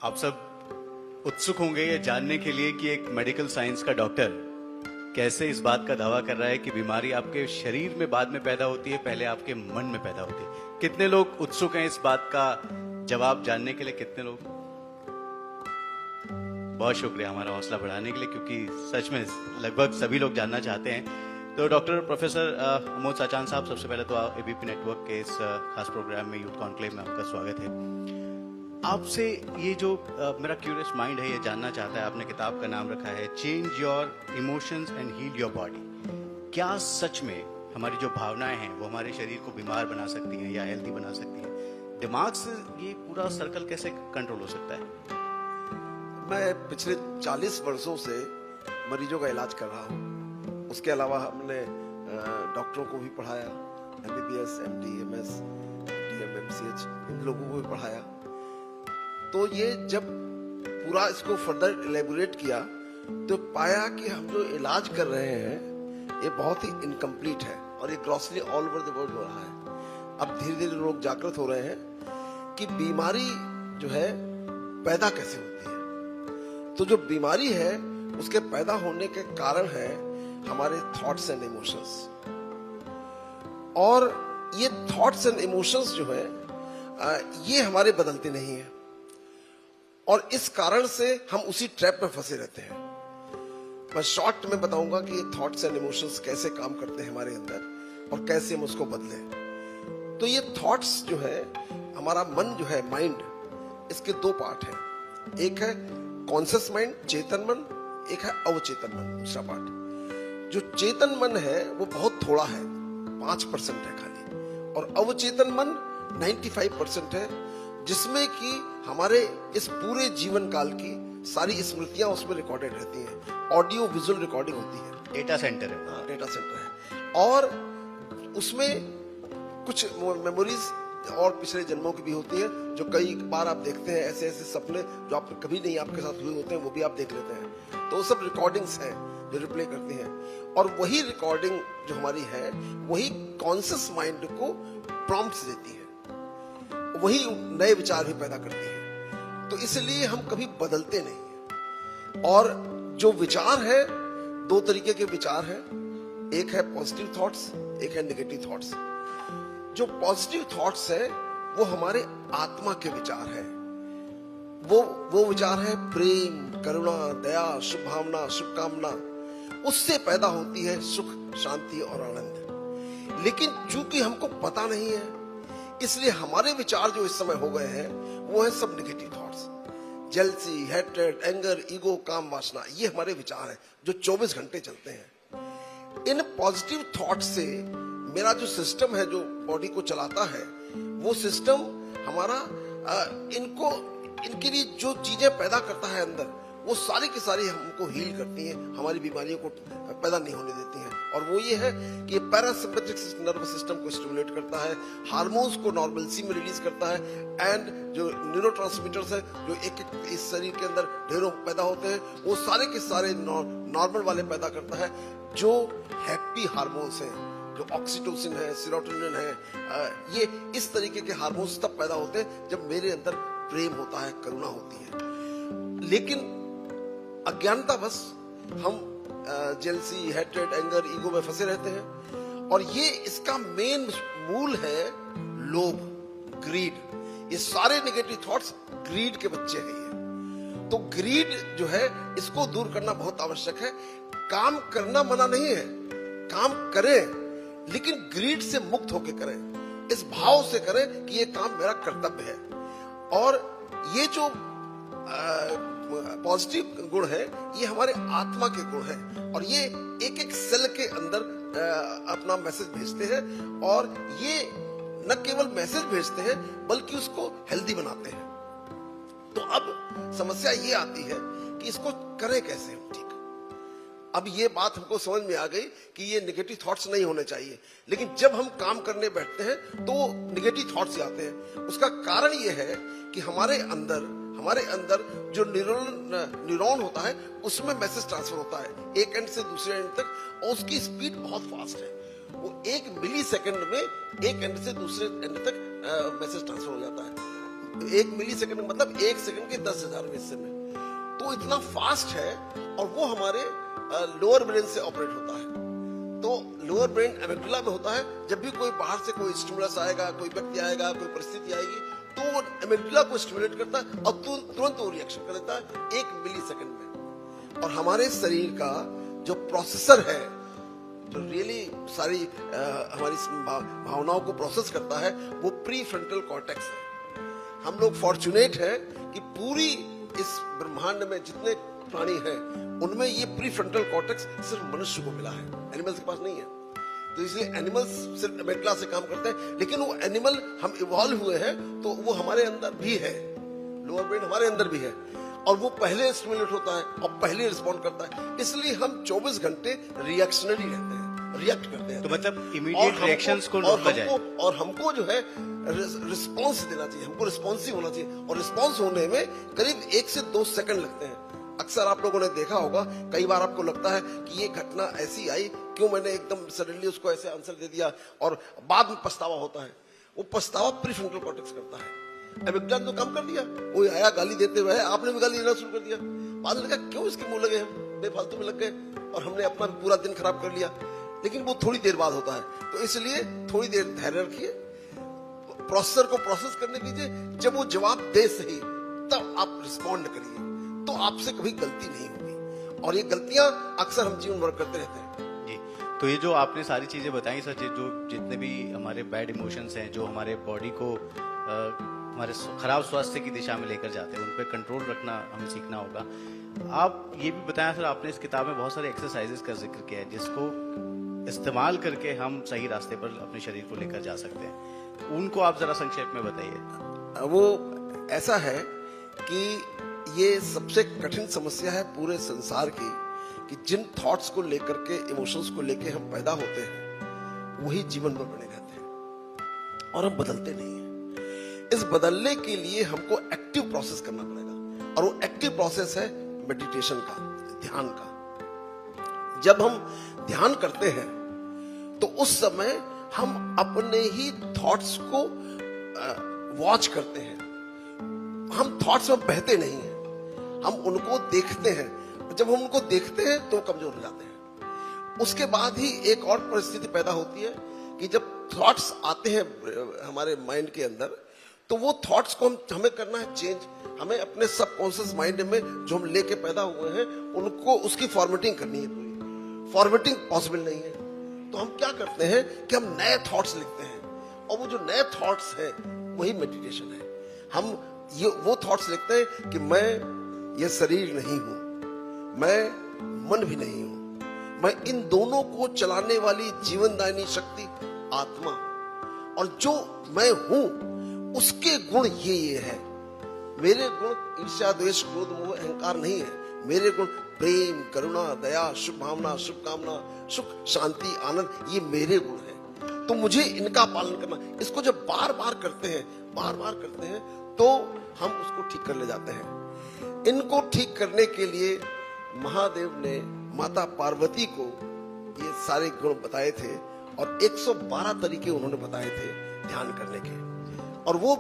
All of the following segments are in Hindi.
आप सब उत्सुक होंगे ये जानने के लिए कि एक मेडिकल साइंस का डॉक्टर कैसे इस बात का दावा कर रहा है कि बीमारी आपके शरीर में बाद में पैदा होती है, पहले आपके मन में पैदा होती है। कितने लोग उत्सुक हैं इस बात का जवाब जानने के लिए? कितने लोग? बहुत शुक्रिया हमारा हौसला बढ़ाने के लिए, क्योंकि सच में लगभग सभी लोग जानना चाहते हैं। तो डॉक्टर प्रोफेसर अमोद साचान साहब, सबसे पहले तो एबीपी नेटवर्क के इस खास प्रोग्राम में यूथ कॉन्क्लेव में आपका स्वागत है। आपसे ये जो मेरा क्यूरियस माइंड है ये जानना चाहता है, आपने किताब का नाम रखा है change your emotions and heal your body. क्या सच में हमारी जो भावनाएं हैं वो हमारे शरीर को बीमार बना सकती हैं या हेल्दी बना सकती हैं? दिमाग से ये पूरा सर्कल कैसे कंट्रोल हो सकता है? मैं पिछले 40 वर्षों से मरीजों का इलाज कर रहा हूँ। उसके अलावा हमने डॉक्टरों को भी पढ़ाया, MBBS, MD, MS, DM, MCH, इन लोगों को भी पढ़ाया। तो ये जब पूरा इसको फर्दर इलेबोरेट किया तो पाया कि हम जो इलाज कर रहे हैं ये बहुत ही इनकम्प्लीट है और ये grossly all over the world हो रहा है। अब धीरे धीरे लोग जागृत हो रहे हैं कि बीमारी जो है पैदा कैसे होती है। तो जो बीमारी है उसके पैदा होने के कारण है हमारे थॉट्स एंड इमोशंस, और ये थॉट्स एंड इमोशंस जो है ये हमारे बदलते नहीं है, और इस कारण से हम उसी ट्रैप में फंसे रहते हैं। मैं शॉर्ट में बताऊंगा कि ये थॉट्स एंड इमोशंस कैसे काम करते हैं हमारे अंदर और कैसे हम उसको बदलें। तो ये थॉट्स जो है, हमारा मन जो है, माइंड, इसके दो पार्ट हैं। एक है कॉन्शियस माइंड, चेतन मन, एक है अवचेतन मन, दूसरा पार्ट। जो चेतन मन है वो बहुत थोड़ा है, 5% है खाली, और अवचेतन मन 95% है, जिसमें कि हमारे इस पूरे जीवन काल की सारी स्मृतियां उसमें रिकॉर्डेड रहती हैं। ऑडियो विजुअल रिकॉर्डिंग होती है। डेटा सेंटर है। हाँ, डेटा सेंटर है, और उसमें कुछ मेमोरीज और पिछले जन्मों की भी होती है, जो कई बार आप देखते हैं ऐसे ऐसे सपने जो आप कभी नहीं आपके साथ हुए होते हैं, वो भी आप देख लेते हैं। तो वो सब रिकॉर्डिंग्स हैं जो रिप्ले करती हैं, और वही रिकॉर्डिंग जो हमारी है वही कॉन्शियस माइंड को प्रॉम्प्ट्स देती है, वही नए विचार भी पैदा करती है। तो इसलिए हम कभी बदलते नहीं हैं। और जो विचार है, दो तरीके के विचार हैं, एक है पॉजिटिव थॉट्स, एक है नेगेटिव थॉट्स। जो पॉजिटिव थॉट्स है वो हमारे आत्मा के विचार है। वो विचार है प्रेम, करुणा, दया, शुभ भावना, शुभकामना। उससे पैदा होती है सुख, शांति और आनंद। लेकिन चूंकि हमको पता नहीं है, इसलिए हमारे विचार जो इस समय हो गए हैं वो है सब negative thoughts. Jealousy, hatred, anger, ego, काम, वासना, ये हमारे विचार हैं जो 24 घंटे चलते हैं। इन पॉजिटिव थॉट से मेरा जो सिस्टम है जो बॉडी को चलाता है, वो सिस्टम हमारा इनके लिए जो चीजें पैदा करता है अंदर, वो सारी की सारी हमको हील करती हैं, हमारी बीमारियों को पैदा नहीं होने देती हैं। और वो ये है कि ये पैरासिम्पैथिक नर्वस सिस्टम को स्टिमुलेट करता है, हार्मोन्स को नॉर्मलसी में रिलीज करता है, एंड जो न्यूरोट्रांसमीटर्स है जो एक इस शरीर के अंदर ढेरों पैदा होते हैं, वो सारे के सारे नॉर्मल वाले पैदा करता है, जो हैप्पी हार्मोन्स हैं, जो ऑक्सीटोसिन है, सेरोटोनिन है। ये इस तरीके के हार्मोन्स तब पैदा होते हैं जब मेरे अंदर प्रेम होता है, करुणा होती है। लेकिन अज्ञानता बस हम जेलसी, हेट्रेड, एंगर, ईगो में फंसे रहते हैं, और ये इसका मेन मूल है लोभ, ग्रीड। ये सारे नेगेटिव थॉट्स ग्रीड के बच्चे हैं ये। तो ग्रीड जो है, इसको दूर करना बहुत आवश्यक है। काम करना मना नहीं है, काम करें, लेकिन ग्रीड से मुक्त होकर करें, इस भाव से करें कि ये काम मेरा कर्तव्य है। और ये जो पॉजिटिव गुण है, ये हमारे आत्मा के गुण हैं, और ये एक एक सेल के अंदर अपना मैसेज भेजते हैं, और ये न केवल मैसेज भेजते हैं बल्कि उसको हेल्दी बनाते हैं। तो अब समस्या ये आती है कि इसको करें कैसे हम ठीक। अब ये बात हमको समझ में आ गई कि ये नेगेटिव थॉट्स नहीं होने चाहिए, लेकिन जब हम काम करने बैठते हैं तो नेगेटिव थॉट्स ही आते हैं। उसका कारण ये है कि हमारे अंदर जो न्यूरॉन होता है, उसमें मैसेज ट्रांसफर होता है एक एंड से दूसरे एंड तक, और उसकी स्पीड बहुत फास्ट है। वो 1 मिली सेकेंड में एक एंड से दूसरे एंड तक मैसेज ट्रांसफर हो जाता है। 1 मिली सेकंड मतलब 1 सेकंड के 10,000 हिस्से में, तो इतना फास्ट है। और वो हमारे लोअर ब्रेन से ऑपरेट होता है। तो लोअर ब्रेन एमिग्डाला में होता है। जब भी कोई बाहर से कोई स्टिमुलस आएगा, कोई व्यक्ति आएगा, कोई परिस्थिति आएगी, तो वो एमिग्डाला को स्टिमुलेट करता है और तुरंत वो रिएक्शन कर देता है 1 मिली सेकंड में। और हमारे शरीर का जो प्रोसेसर है, जो रियली सारी हमारी भावनाओं को प्रोसेस करता है, वो प्री फ्रंटल कॉर्टेक्स है। हम लोग फॉर्चुनेट हैं कि पूरी इस ब्रह्मांड में जितने प्राणी हैं, उनमें ये प्री फ्रंटल कॉर्टेक्स सिर्फ मनुष्य को मिला है, एनिमल्स के पास नहीं है। तो इसलिए एनिमल्स सिर्फ एमिग्डाला से काम करते हैं, लेकिन वो एनिमल हम इवॉल्व हुए हैं तो वो हमारे अंदर भी है, लोअर ब्रेन हमारे अंदर भी है, और वो पहले स्टिमुलेट होता है और पहले रिस्पॉन्ड करता है। इसलिए हम 24 घंटे रिएक्शनरी रहते हैं, रिएक्ट करते हैं। तो मतलब इमीडिएट रिएक्शंस को रोका जाए, और हमको जो है रिस्पॉन्स देना चाहिए, हमको रिस्पॉन्सिव होना चाहिए। और रिस्पॉन्स होने में करीब 1 से 2 सेकंड लगते हैं। अक्सर आप लोगों ने देखा होगा, कई बार आपको लगता है कि ये घटना ऐसी आई, क्यों मैंने एकदम सडनली उसको ऐसे आंसर दे दिया, और बाद में पछतावा होता है। वो पछतावा प्रीफ्रंटल कॉर्टेक्स करता है। एमिग्डाला तो काम कर दिया, वो आया गाली देते हुए, आपने भी गाली देना शुरू कर दिया। बाद में लगा क्यों इसके मुंह लगे, हम बेफालतू में लग गए और हमने अपना पूरा दिन खराब कर लिया। लेकिन वो थोड़ी देर बाद होता है। तो इसलिए थोड़ी देर धैर्य रखिए, प्रोसेसर को प्रोसेस करने दीजिए। जब वो जवाब दे सही, तब आप रिस्पॉन्ड करिए, तो आपसे कभी गलती नहीं होगी। और ये गलतियां अक्सर हम जीवन भर करते रहते हैं। जी, तो ये जो आपने सारी चीजें बताई सर, जो जितने भी हमारे बैड इमोशंस हैं, जो हमारे बॉडी को हमारे खराब स्वास्थ्य की दिशा में लेकर जाते हैं, उन पे कंट्रोल रखना हमें सीखना होगा। आप ये भी बताया सर, आपने इस किताब में बहुत सारे एक्सरसाइजेस का जिक्र किया है, जिसको इस्तेमाल करके हम सही रास्ते पर अपने शरीर को लेकर जा सकते हैं। उनको आप जरा संक्षेप में बताइए। वो ऐसा है कि ये सबसे कठिन समस्या है पूरे संसार की, कि जिन थॉट्स को लेकर के, इमोशंस को लेकर हम पैदा होते हैं, वही जीवन में बने रहते हैं और हम बदलते नहीं हैं। इस बदलने के लिए हमको एक्टिव प्रोसेस करना पड़ेगा, और वो एक्टिव प्रोसेस है मेडिटेशन का, ध्यान का। जब हम ध्यान करते हैं तो उस समय हम अपने ही थॉट्स को वॉच करते हैं। हम थॉट्स में बहते नहीं हैं, हम उनको देखते हैं। जब हम उनको देखते हैं तो कमजोर हो जाते हैं। उसके बाद ही एक और परिस्थिति पैदा होती है कि जब थॉट्स आते हैं हमारे माइंड के अंदर, तो वो थॉट्स को हमें करना है चेंज। हमें अपने सबकॉन्शियस माइंड में जो हम लेके पैदा हुए हैं, उनको उसकी फॉर्मेटिंग करनी है। पूरी फॉर्मेटिंग पॉसिबल नहीं है। तो हम क्या करते हैं कि हम नए थॉट्स लिखते हैं, और वो जो नए थॉट्स हैं वही मेडिटेशन है। हम वो थॉट्स लिखते हैं कि मैं ये शरीर नहीं हूं, मैं मन भी नहीं हूं, मैं इन दोनों को चलाने वाली जीवनदायिनी शक्ति आत्मा, और जो मैं हूं उसके गुण ये है। मेरे गुण ईर्ष्या, द्वेष, क्रोध, मोह, अहंकार नहीं है। मेरे गुण प्रेम, करुणा, दया, शुभ भावना, शुभकामना, सुख, शांति, आनंद, ये मेरे गुण हैं। तो मुझे इनका पालन करना। इसको जब बार बार करते हैं तो हम उसको ठीक कर ले जाते हैं। इनको ठीक करने के लिए महादेव ने माता पार्वती को ये सारे गुण बताए थे, और 112 तरीके उन्होंने बताए थे ध्यान करने के। और वो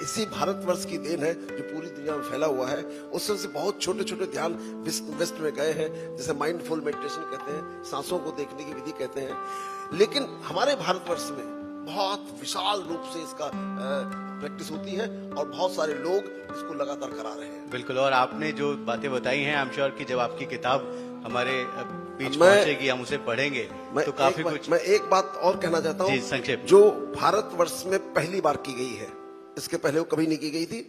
इसी भारतवर्ष की देन है जो पूरी दुनिया में फैला हुआ है। उसमें से बहुत छोटे छोटे ध्यान वेस्ट में गए हैं, जैसे माइंडफुल मेडिटेशन कहते हैं, सांसों को देखने की विधि कहते हैं। लेकिन हमारे भारतवर्ष में बहुत विशाल रूप से इसका प्रैक्टिस होती है, और बहुत सारे लोग इसको लगातार करा रहे हैं। बिल्कुल, और आपने जो बातें बताई हैं, आई एम श्योर कि जब आपकी किताब हमारे बीच पहुंचेगी, हम उसे पढ़ेंगे तो काफी कुछ। मैं एक बात और कहना चाहता हूँ, संक्षेप, जो भारतवर्ष में पहली बार की गई है, इसके पहले वो कभी नहीं की गई थी,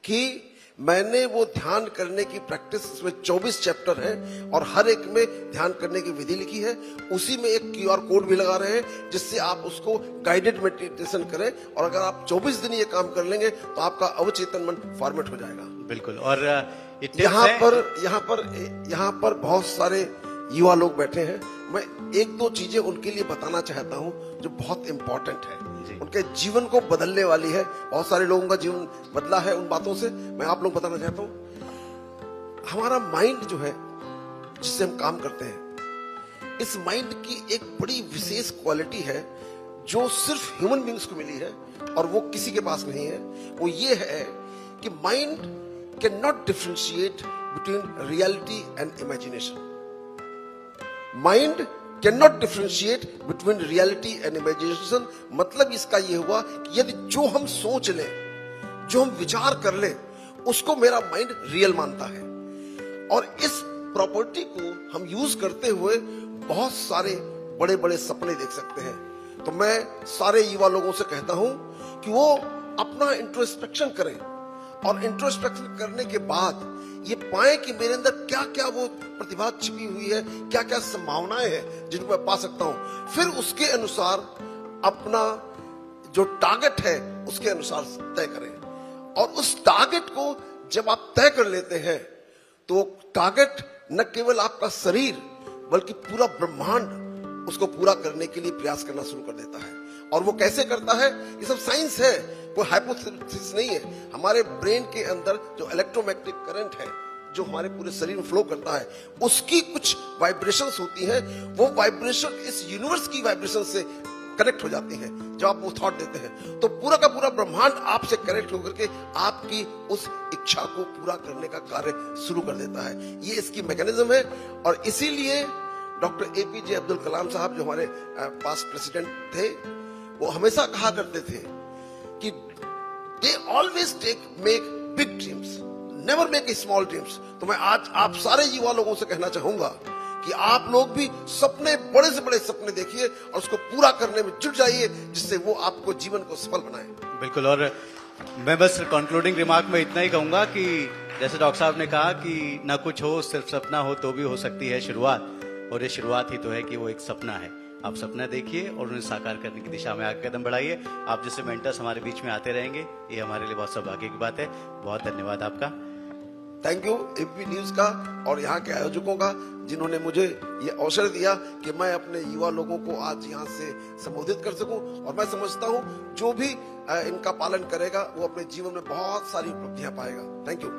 कि मैंने वो ध्यान करने की प्रैक्टिस, इसमें 24 चैप्टर है, और हर एक में ध्यान करने की विधि लिखी है। उसी में एक QR कोड भी लगा रहे हैं, जिससे आप उसको गाइडेड मेडिटेशन करें, और अगर आप 24 दिन ये काम कर लेंगे तो आपका अवचेतन मन फॉर्मेट हो जाएगा। बिल्कुल। और यहाँ पर बहुत सारे युवा लोग बैठे हैं। मैं एक दो चीजें उनके लिए बताना चाहता हूँ जो बहुत इंपॉर्टेंट है, उनके जीवन को बदलने वाली है। बहुत सारे लोगों का जीवन बदला है उन बातों से। मैं आप लोग बताना चाहता हूँ, हमारा माइंड जो है जिससे हम काम करते हैं, इस माइंड की एक बड़ी विशेष क्वालिटी है जो सिर्फ ह्यूमन बींग्स को मिली है, और वो किसी के पास नहीं है, वो ये है कि mind can not differentiate between reality and imagination. Mind can not differentiate between reality and imagination. मतलब इसका यह हुआ कि यदि जो हम सोच लें, जो हम विचार कर लें, उसको मेरा माइंड रियल मानता है। और इस प्रॉपर्टी को हम यूज करते हुए बहुत सारे बड़े बड़े सपने देख सकते हैं। तो मैं सारे युवा लोगों से कहता हूं कि वो अपना इंट्रोस्पेक्शन करें और इंट्रोस्पेक्शन करने के बाद ये पाएं कि मेरे अंदर क्या क्या वो प्रतिभा छिपी हुई है, क्या क्या संभावनाएं हैं जिनको मैं पा सकता हूं। फिर उसके अनुसार अपना जो टारगेट है उसके अनुसार तय करें। और उस टारगेट को जब आप तय कर लेते हैं तो टारगेट न केवल आपका शरीर बल्कि पूरा ब्रह्मांड उसको पूरा करने के लिए प्रयास करना शुरू कर देता है। और वो कैसे करता है, ये सब साइंस है, कोई हाइपोथेसिस नहीं है। हमारे ब्रेन के अंदर जो इलेक्ट्रोमैग्नेटिक करंट है जो हमारे पूरे शरीर में फ्लो करता है, उसकी कुछ वाइब्रेशंस होती हैं। वो वाइब्रेशन इस यूनिवर्स की वाइब्रेशन से कनेक्ट हो जाती हैं जब आप वो थॉट देते हैं। तो पूरा का पूरा ब्रह्मांड आपसे कनेक्ट होकर के आपकी उस इच्छा को पूरा करने का कार्य शुरू कर देता है। ये इसकी मैकेनिज्म है। और इसीलिए डॉक्टर एपीजे अब्दुल कलाम साहब जो हमारे पास्ट प्रेसिडेंट थे, वो हमेशा कहा करते थे कि they always make big dreams, never make small dreams. तो मैं आज आप सारे युवा लोगों से कहना चाहूंगा कि आप लोग भी सपने, बड़े से बड़े सपने देखिए और उसको पूरा करने में जुट जाइए, जिससे वो आपको जीवन को सफल बनाए। बिल्कुल। और मैं बस कंक्लूडिंग रिमार्क में इतना ही कहूंगा कि जैसे डॉक्टर साहब ने कहा कि ना कुछ हो, सिर्फ सपना हो तो भी हो सकती है शुरुआत। और ये शुरुआत ही तो है कि वो एक सपना है। आप सपना देखिए और उन्हें साकार करने की दिशा में आगे कदम बढ़ाइए। आप जैसे मेंटर्स हमारे बीच में आते रहेंगे, ये हमारे लिए बहुत सौभाग्य की बात है। बहुत धन्यवाद आपका। थैंक यू एबीपी न्यूज का और यहाँ के आयोजकों का, जिन्होंने मुझे ये अवसर दिया कि मैं अपने युवा लोगों को आज यहाँ से संबोधित कर सकूं। और मैं समझता हूँ जो भी इनका पालन करेगा वो अपने जीवन में बहुत सारी उपलब्धियां पाएगा। Thank you.